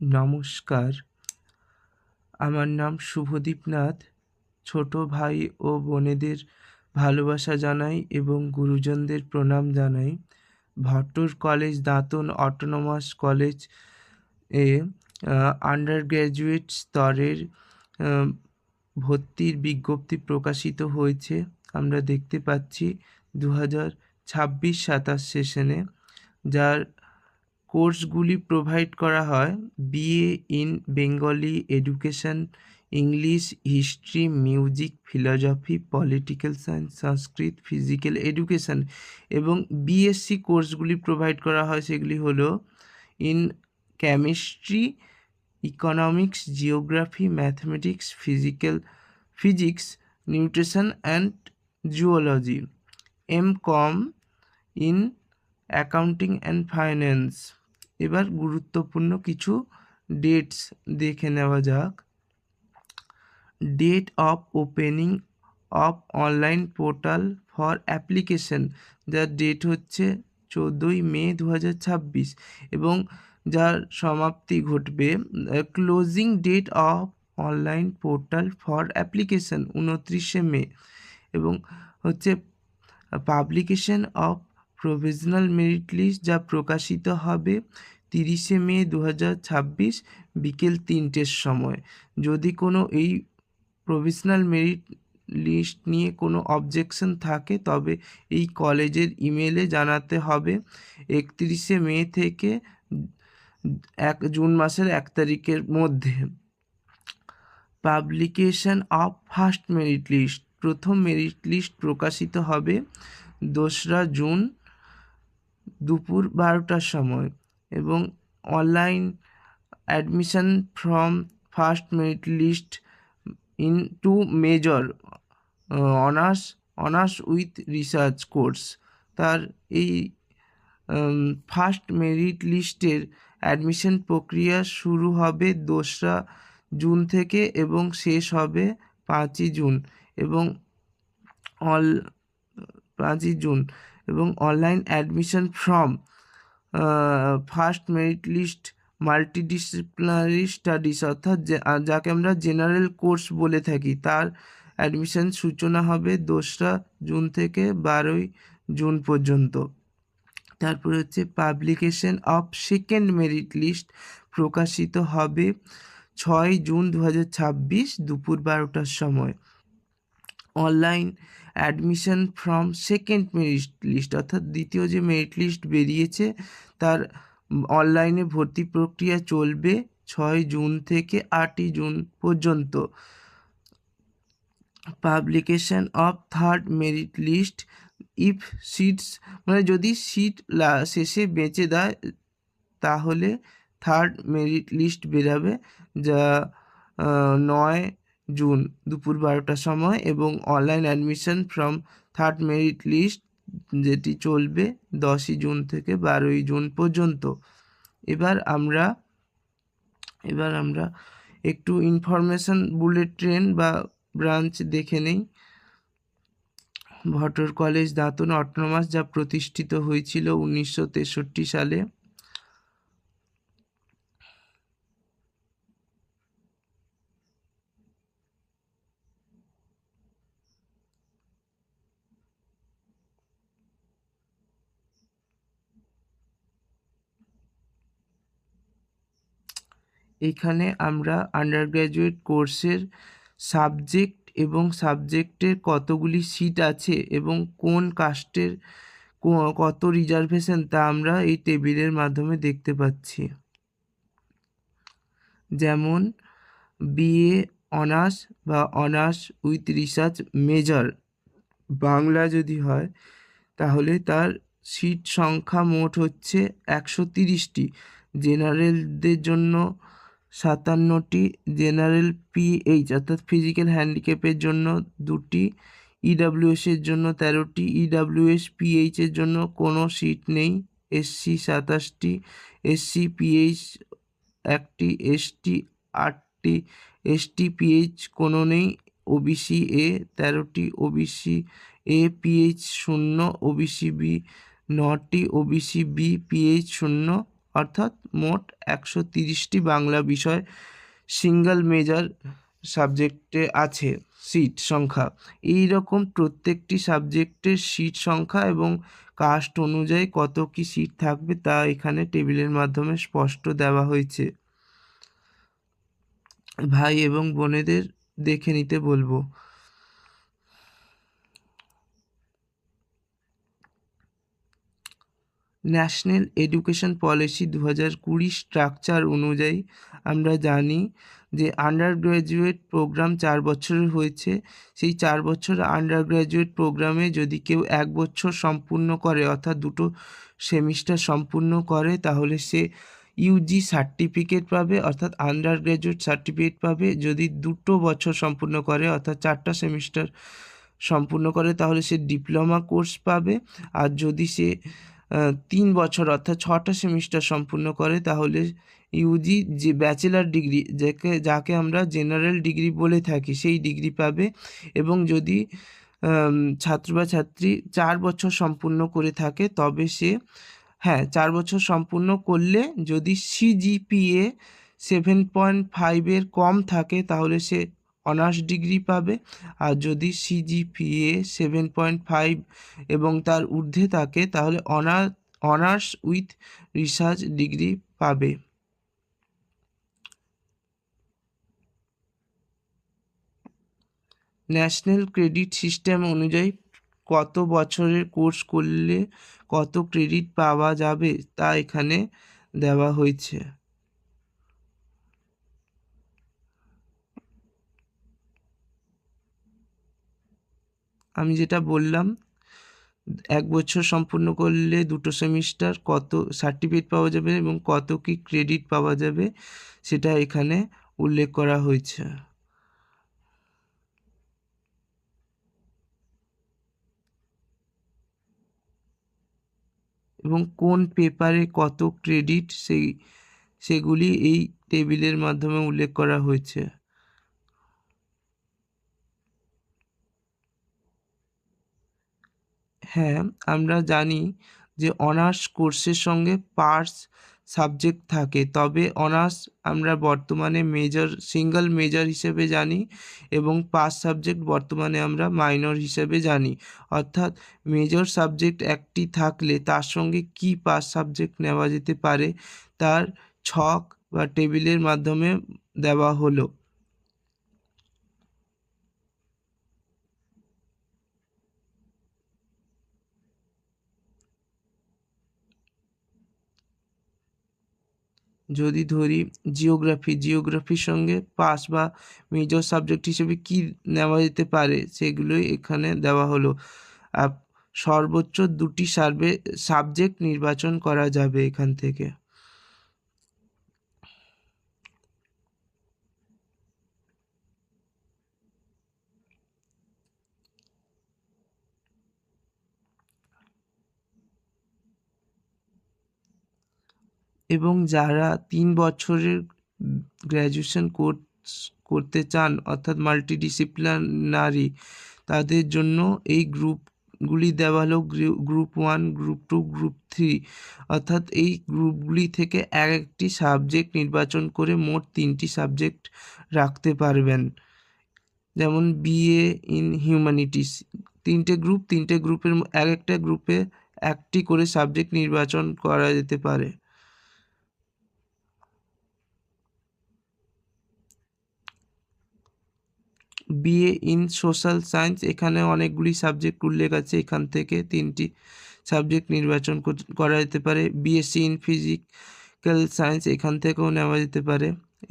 নমস্কার, আমার নাম শুভদীপ নাথ। ছোট ভাই ও বোনেদের ভালোবাসা জানাই এবং গুরুজনদের প্রণাম জানাই। ভট্টর কলেজ দাঁতন অটোনমাস কলেজ এ আন্ডার গ্র্যাজুয়েট স্তরের আ ভর্তির বিজ্ঞপ্তি প্রকাশিত হয়েছে। আমরা দেখতে পাচ্ছি 2026-27 সেশনে, যার কোর্সগুলি প্রোভাইড করা হয় BA in Bengali education, English, history, music, philosophy, political science, Sanskrit, physical education এবং বিএসসি কোর্সগুলি প্রোভাইড করা হয়। সেগুলি হলো in chemistry, economics, geography, mathematics, physics, nutrition and zoology. MCom in accounting and finance. এবার গুরুত্বপূর্ণ কিছু ডেটস দেখে নেওয়া যাক। Date of opening of online portal for application, যার ডেট হচ্ছে 14ই মে 2026 এবং যার সমাপ্তি ঘটবে closing date of online portal for application 29শে মে এবং হচ্ছে publication of provisional merit list, যা প্রকাশিত হবে 30শে মে 2026 বিকেল 3টের সময়। যদি কোনো এই প্রভিশনাল মেরিট লিস্ট নিয়ে কোনো অবজেকশন থাকে তবে এই কলেজের ইমেলে জানাতে হবে 31শে মে থেকে জুন মাসের 1 তারিখের মধ্যে। Publication of first merit list, প্রথম মেরিট লিস্ট প্রকাশিত হবে 2রা জুন দুপুর 12টার সময় এবং online admission from first merit list into major honours with research course, তার এই ফার্স্ট মেরিট লিস্টের অ্যাডমিশন প্রক্রিয়া শুরু হবে 2রা জুন থেকে এবং শেষ হবে 5ই জুন এবং 5ই জুন এবং online admission from first merit list multidisciplinary studies, অর্থাৎ যাকে আমরা জেনারেল কোর্স বলে থাকি, তার অ্যাডমিশন সূচনা হবে 2রা জুন থেকে 12ই জুন পর্যন্ত। তারপরে হচ্ছে publication of second merit list প্রকাশিত হবে 6 জুন 2026 দুপুর 12টার সময়। Online admission from second merit list, অর্থাৎ দ্বিতীয় যে মেরিট লিস্ট বেরিয়েছে তার অনলাইনে ভর্তি প্রক্রিয়া চলবে 6 জুন থেকে 8ই জুন পর্যন্ত। Publication of third merit list if seats, মানে যদি সিট শেষে বেঁচে দেয় তাহলে থার্ড মেরিট লিস্ট বেরাবে, যা 9 জুন দুপুর 12টার সময় এবং online admission from third merit list যেটি চলবে 10ই জুন থেকে 12ই জুন পর্যন্ত। এবার আমরা একটু ইনফরমেশন বুলেট ট্রেন বা ব্রাঞ্চ দেখে নেই। ভট্টর কলেজ দাঁতন অটোনমাস, যা প্রতিষ্ঠিত হয়েছিল 1963 সালে। এখানে আমরা আন্ডার গ্র্যাজুয়েট কোর্সের সাবজেক্ট এবং সাবজেক্টের কতগুলি সিট আছে এবং কোন কাস্টের কত রিজার্ভেশন, তা আমরা এই টেবিলের মাধ্যমে দেখতে পাচ্ছি। যেমন বিএ অনার্স বা honours with research major Bangla যদি হয় তাহলে তার সিট সংখ্যা মোট হচ্ছে 130টি। জেনারেলদের জন্য 57টি, জেনারেল পিএইচ অর্থাৎ ফিজিক্যাল হ্যান্ডিক্যাপের জন্য 2টি, ইডাব্লিউএসের জন্য 13টি, ইডাব্লিউএস পিএইচের জন্য কোনো সিট নেই, এসসি 27টি, এসসি পিএইচ 1টি, এসটি 8টি, এসটি পিএইচ কোনো নেই, ওবিসি এ 13টি, OBC A PH 0, OBC B 9টি, ওবিসি বি পিএইচ 0, অর্থাৎ মোট 130টি বাংলা বিষয় সিঙ্গল মেজর সাবজেক্টে আছে সিট সংখ্যা। এই রকম প্রত্যেকটি সাবজেক্টের সিট সংখ্যা এবং কাস্ট অনুযায়ী কত কি সিট থাকবে তা এখানে টেবিলের মাধ্যমে স্পষ্ট দেওয়া হয়েছে। ভাই এবং বোনেদের দেখে নিতে বলবো। ন্যাশনাল এডুকেশন পলিসি 2020 স্ট্রাকচার অনুযায়ী আমরা জানি যে আন্ডার গ্র্যাজুয়েট প্রোগ্রাম 4 বছরের হয়েছে। সেই 4 বছর আন্ডার গ্র্যাজুয়েট প্রোগ্রামে যদি কেউ 1 বছর সম্পূর্ণ করে অর্থাৎ 2টো সেমিস্টার সম্পূর্ণ করে তাহলে সে ইউজি সার্টিফিকেট পাবে অর্থাৎ আন্ডার গ্র্যাজুয়েট সার্টিফিকেট পাবে। যদি 2টো বছর সম্পূর্ণ করে অর্থাৎ 4টা সেমিস্টার সম্পূর্ণ করে তাহলে সে ডিপ্লোমা কোর্স পাবে। আর যদি সে 3 বছর অর্থাৎ 6টা সেমিস্টার সম্পূর্ণ করে তাহলে ইউজি যে ব্যাচেলার ডিগ্রি যাকে আমরা জেনারেল ডিগ্রি বলে থাকি সেই ডিগ্রি পাবে। এবং যদি ছাত্র বা ছাত্রী 4 বছর সম্পূর্ণ করে থাকে তবে সে 4 বছর সম্পূর্ণ করলে যদি সিজিপিএ 7.5 এর কম থাকে তাহলে সে অনার্স ডিগ্রি পাবে। আর যদি সিজিপিএ 7.5 এবং তার ঊর্ধ্বে থাকে তাহলে অনার্স উইথ রিসার্চ ডিগ্রি পাবে। ন্যাশনাল ক্রেডিট সিস্টেম অনুযায়ী কত বছরের কোর্স করলে কত ক্রেডিট পাওয়া যাবে তা এখানে দেওয়া হয়েছে। আমি যেটা বললাম 1 বছর সম্পূর্ণ করলে 2টো সেমিস্টার কত সার্টিফিকেট পাওয়া যাবে এবং কত কি ক্রেডিট পাওয়া যাবে সেটা এখানে উল্লেখ করা হয়েছে। এবং কোন পেপারে কত ক্রেডিট সেগুলি এই টেবিলের মাধ্যমে উল্লেখ করা হয়েছে। আমরা জানি যে অনার্স কোর্সের সঙ্গে পার্টস সাবজেক্ট থাকে, তবে অনার্স আমরা বর্তমানে সিঙ্গল মেজর হিসেবে জানি এবং পাস সাবজেক্ট বর্তমানে আমরা মাইনর হিসেবে জানি। অর্থাৎ মেজর সাবজেক্ট একটি থাকলে তার সঙ্গে কি পাস সাবজেক্ট নেওয়া যেতে পারে তার ছক বা টেবিলের মাধ্যমে দেওয়া হলো। যদি ধরি জিওগ্রাফির সঙ্গে পাস বা মেজর সাবজেক্ট হিসেবে কি নেওয়া যেতে পারে সেগুলোই এখানে দেওয়া হলো। সর্বোচ্চ 2টি সাবজেক্ট নির্বাচন করা যাবে এখান থেকে। এবং যারা 3 বছরের গ্র্যাজুয়েশন কোর্স করতে চান অর্থাৎ মাল্টিডিসিপ্লিনারি তাদের জন্য এই গ্রুপগুলি দেওয়া হলো গ্রুপ 1, গ্রুপ 2, গ্রুপ 3 অর্থাৎ এই গ্রুপগুলি থেকে একটি সাবজেক্ট নির্বাচন করে মোট 3টি সাবজেক্ট রাখতে পারবেন। যেমন বিএ ইন হিউম্যানিটিস 3টে গ্রুপের একটা গ্রুপে একটি করে সাবজেক্ট নির্বাচন করা যেতে পারে। বিএ ইন সোশ্যাল সায়েন্স এখানে অনেকগুলি সাবজেক্ট উল্লেখ আছে, এখান থেকে 3টি সাবজেক্ট নির্বাচন করা যেতে পারে। বিএসসি ইন ফিজিক্যাল সায়েন্স এখান থেকেও নেওয়া যেতে পারে।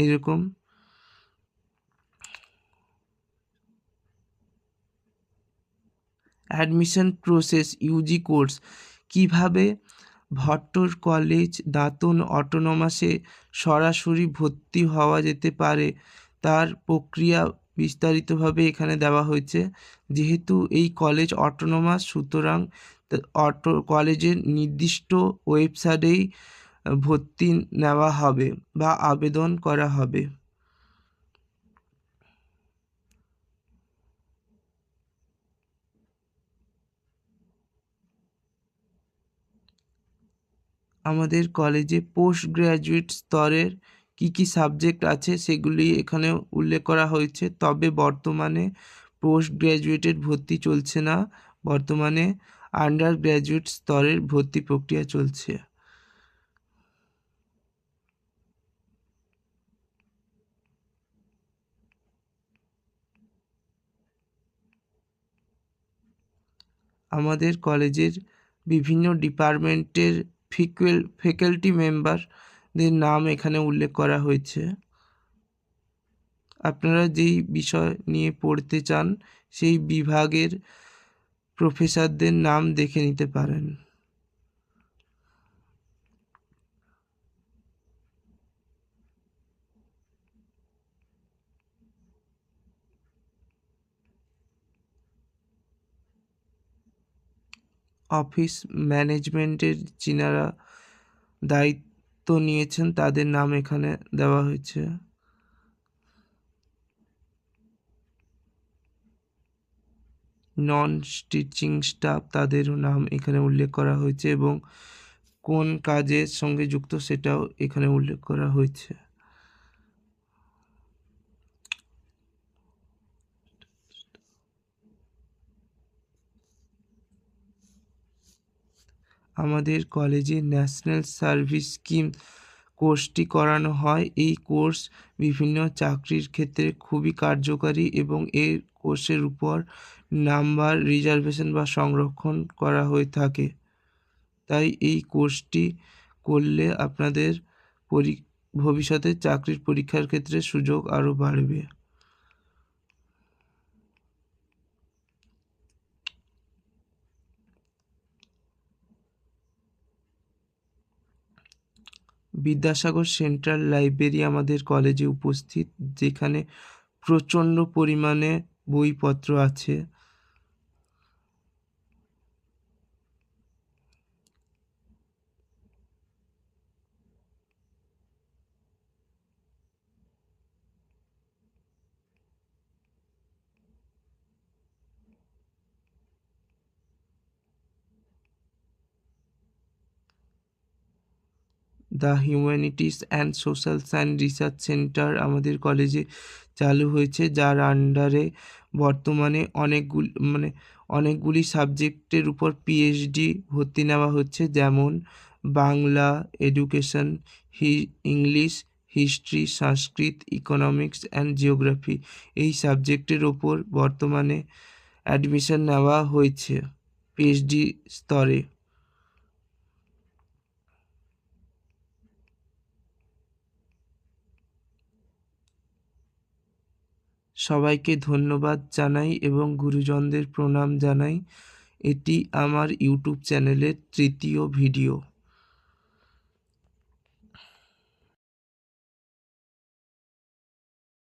এইরকম অ্যাডমিশন প্রসেস ইউজি কোর্স কিভাবে ভট্টর কলেজ দাঁতন অটোনমাসে সরাসরি ভর্তি হওয়া যেতে পারে তার প্রক্রিয়া বিস্তারিতভাবে এখানে দেওয়া হয়েছে। যেহেতু এই কলেজ অটোনমাস সুতরাং কলেজের নির্দিষ্ট ওয়েবসাইটেই ভর্তি নেওয়া হবে বা আবেদন করা হবে। আমাদের কলেজে পোস্ট গ্র্যাজুয়েট স্তরের কী সাবজেক্ট আছে সেগুলি এখানে উল্লেখ করা হয়েছে। তবে বর্তমানে পোস্ট গ্র্যাজুয়েটের ভর্তি চলছে না, বর্তমানে আন্ডার গ্র্যাজুয়েট স্তরের ভর্তি প্রক্রিয়া চলছে। আমাদের কলেজের বিভিন্ন ডিপার্টমেন্টের ফ্যাকাল্টি মেম্বারদের নাম এখানে উল্লেখ করা হয়েছে। আপনারা যেই বিষয় নিয়ে পড়তে চান সেই বিভাগের প্রফেসরদের নাম দেখে নিতে পারেন। অফিস ম্যানেজমেন্টের যিনারা দায়িত্ব নিয়েছেন তাদের নাম এখানে দেওয়া হয়েছে। নন টিচিং স্টাফ তাদেরও নাম এখানে উল্লেখ করা হয়েছে এবং কোন কাজের সঙ্গে যুক্ত সেটাও এখানে উল্লেখ করা হয়েছে। আমাদের কলেজে ন্যাশনাল সার্ভিস স্কিম কোর্সটি করানো হয়। এই কোর্স বিভিন্ন চাকরির ক্ষেত্রে খুবই কার্যকারী এবং এই কোর্সের উপর নাম্বার রিজার্ভেশন বা সংরক্ষণ করা হয়ে থাকে। তাই এই কোর্সটি করলে আপনাদের ভবিষ্যতে চাকরির পরীক্ষার ক্ষেত্রে সুযোগ আরও বাড়বে। বিদ্যাসাগর সেন্ট্রাল লাইব্রেরি আমাদের কলেজে উপস্থিত, যেখানে প্রচণ্ড পরিমাণে বইপত্র আছে। The humanities and social science research centre আমাদের কলেজে চালু হয়েছে, যার আন্ডারে বর্তমানে অনেকগুলি সাবজেক্টের উপর পিএইচডি ভর্তি নেওয়া হচ্ছে, যেমন Bangla, education, English, history, Sanskrit, economics and geography এই সাবজেক্টের ওপর বর্তমানে অ্যাডমিশন নেওয়া হয়েছে পিএইচডি স্তরে। সবাইকে ধন্যবাদ জানাই এবং গুরুজনদের প্রণাম জানাই। এটি আমার ইউটিউব চ্যানেলের তৃতীয় ভিডিও।